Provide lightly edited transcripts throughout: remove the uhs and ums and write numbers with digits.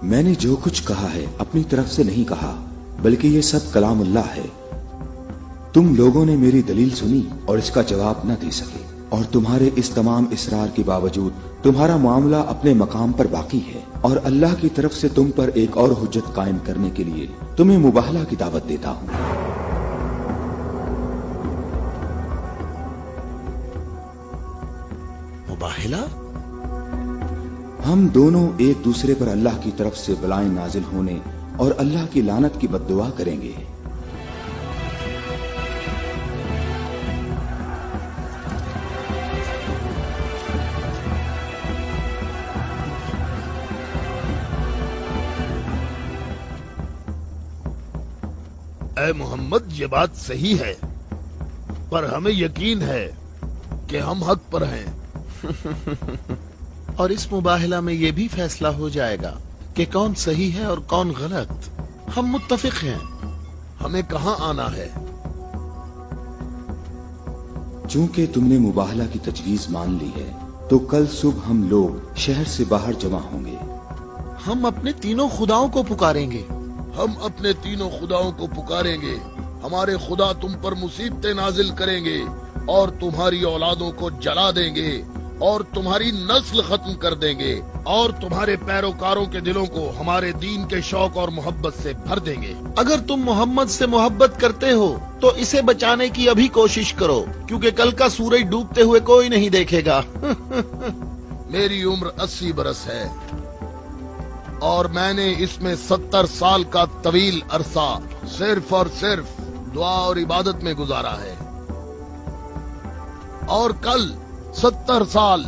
میں نے جو کچھ کہا ہے اپنی طرف سے نہیں کہا، بلکہ یہ سب کلام اللہ ہے۔ تم لوگوں نے میری دلیل سنی اور اس کا جواب نہ دے سکے، اور تمہارے اس تمام اصرار کے باوجود تمہارا معاملہ اپنے مقام پر باقی ہے، اور اللہ کی طرف سے تم پر ایک اور حجت قائم کرنے کے لیے تمہیں مباہلہ کی دعوت دیتا ہوں۔ مباہلہ؟ ہم دونوں ایک دوسرے پر اللہ کی طرف سے بلائیں نازل ہونے اور اللہ کی لعنت کی بد دعا کریں گے۔ اے محمد، یہ بات صحیح ہے، پر ہمیں یقین ہے کہ ہم حق پر ہیں۔ اور اس مباہلہ میں یہ بھی فیصلہ ہو جائے گا کہ کون صحیح ہے اور کون غلط۔ ہم متفق ہیں۔ ہمیں کہاں آنا ہے؟ چونکہ تم نے مباہلہ کی تجویز مان لی ہے تو کل صبح ہم لوگ شہر سے باہر جمع ہوں گے۔ ہم اپنے تینوں خداؤں کو پکاریں گے۔ ہم اپنے تینوں خداؤں کو پکاریں گے۔ ہمارے خدا تم پر مصیبتیں نازل کریں گے اور تمہاری اولادوں کو جلا دیں گے اور تمہاری نسل ختم کر دیں گے اور تمہارے پیروکاروں کے دلوں کو ہمارے دین کے شوق اور محبت سے بھر دیں گے۔ اگر تم محمد سے محبت کرتے ہو تو اسے بچانے کی ابھی کوشش کرو، کیونکہ کل کا سورج ڈوبتے ہوئے کوئی نہیں دیکھے گا۔ میری عمر 80 برس ہے اور میں نے اس میں 70 سال کا طویل عرصہ صرف اور صرف دعا اور عبادت میں گزارا ہے، اور کل 70 سال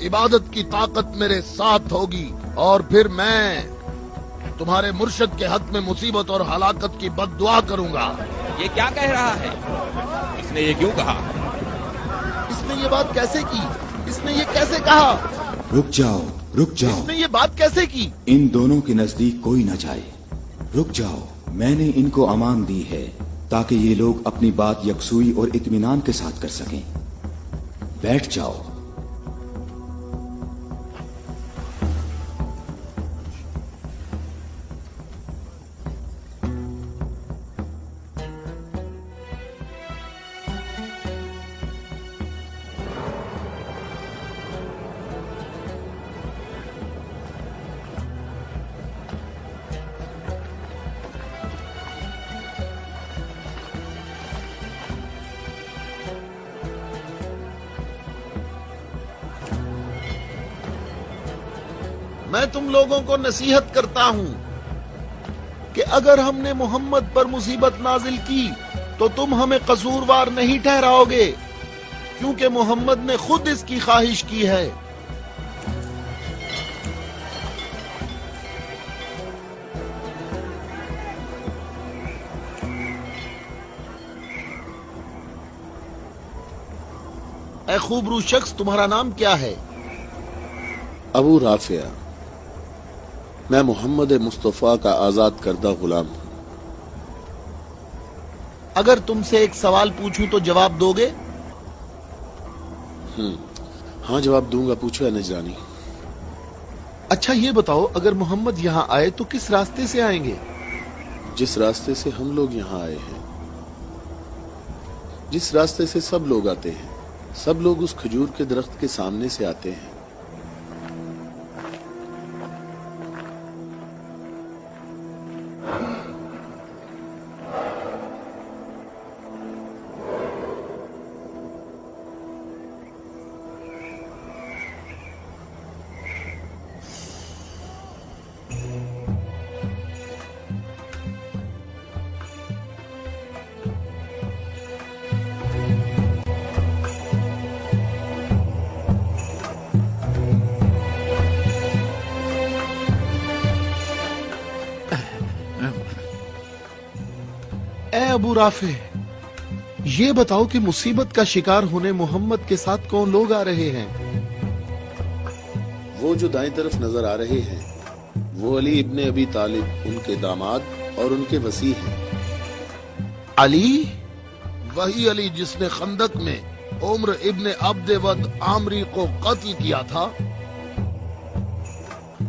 عبادت کی طاقت میرے ساتھ ہوگی، اور پھر میں تمہارے مرشد کے حق میں مصیبت اور ہلاکت کی بد دعا کروں گا۔ یہ کیا کہہ رہا ہے؟ اس نے یہ کیوں کہا؟ اس نے یہ بات کیسے کی؟ اس نے یہ کیسے کہا؟ رک جاؤ، رک جاؤ۔ اس نے یہ بات کیسے کی؟ ان دونوں کے نزدیک کوئی نہ جائے۔ رک جاؤ، میں نے ان کو امان دی ہے تاکہ یہ لوگ اپنی بات یکسوئی اور اطمینان کے ساتھ کر سکیں۔ بیٹھ جاؤ۔ میں تم لوگوں کو نصیحت کرتا ہوں کہ اگر ہم نے محمد پر مصیبت نازل کی تو تم ہمیں قصوروار نہیں ٹھہراؤ گے، کیونکہ محمد نے خود اس کی خواہش کی ہے۔ اے خوبرو شخص، تمہارا نام کیا ہے؟ ابو رافع، میں محمد مصطفیٰ کا آزاد کردہ غلام ہوں۔ اگر تم سے ایک سوال پوچھوں تو جواب دو گے؟ ہاں جواب دوں گا، پوچھو اے نجرانی۔ اچھا یہ بتاؤ، اگر محمد یہاں آئے تو کس راستے سے آئیں گے؟ جس راستے سے ہم لوگ یہاں آئے ہیں، جس راستے سے سب لوگ آتے ہیں، سب لوگ اس کھجور کے درخت کے سامنے سے آتے ہیں۔ اے ابو رافع، یہ بتاؤ کہ مصیبت کا شکار ہونے محمد کے ساتھ کون لوگ آ رہے ہیں؟ وہ جو دائیں طرف نظر آ رہے ہیں وہ علی ابن ابی طالب ان کے داماد اور ان کے وصی ہیں۔ علی؟ وہی علی جس نے خندق میں عمر ابن عبد ود عامری کو قتل کیا تھا۔